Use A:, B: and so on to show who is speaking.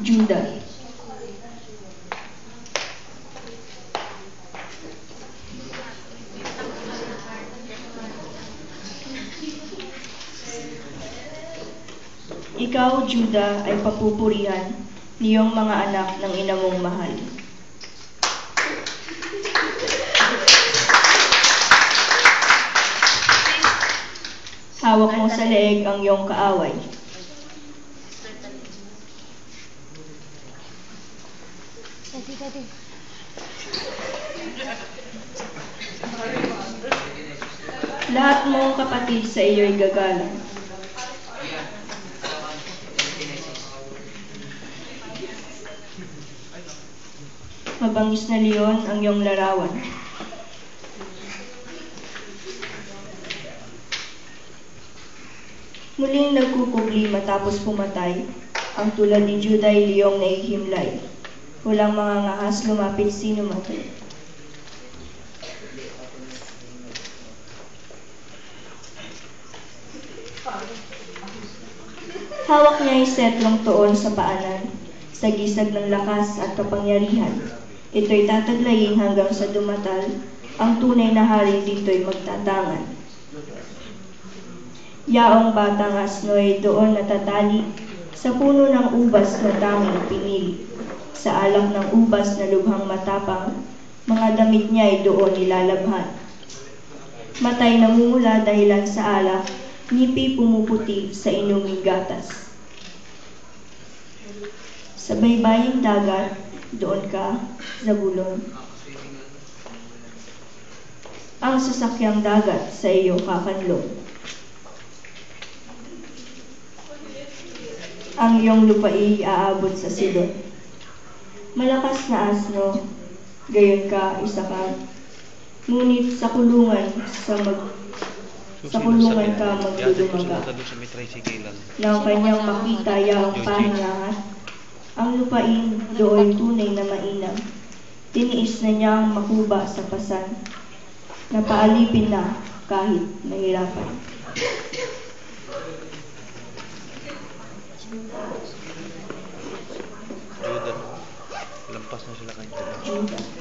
A: Judah. Ikaw, Judah, ay papupurihan niyong mga anak ng ina mong mahal. Hawak mo sa leeg ang iyong kaaway. Lahat mong kapatid sa iyo'y gagalang. Mabangis na leon ang iyong larawan. Muling nagkukubli matapos pumatay, ang tulad ni Judah ay leong naihimlay. Walang mga ngahas lumapit sino matay. Hawak niya ay setlong tuon sa paanan, sa gisag ng lakas at kapangyarihan. Ito'y tataglayin hanggang sa dumatal, ang tunay na hari dito'y magtatangan. Yaong batang asno ay doon natatali, sa puno ng ubas na daming pinili. Sa alak ng ubas na lubhang matapang, mga damit niya ay doon nilalabhan. Matay namumula dahilan sa alak, ngipi pumuputi sa inuming gatas. Sa baybaying dagat, doon ka, Zabulon. Ang sasakyang dagat sa iyo kakanlong. Ang iyong lupain aabot sa Sidon. Malakas na asno, gayon ka, isa ka. Ngunit sa kulungan ka magdudumaga. Nang kanyang makita yaong pahingahan, ang lupain doon tunay na mainam. Tiniis na niyang makuba sa pasan. Napaalipin na kahit nahirapan.
B: Judah. Lampas na sila kay Judah.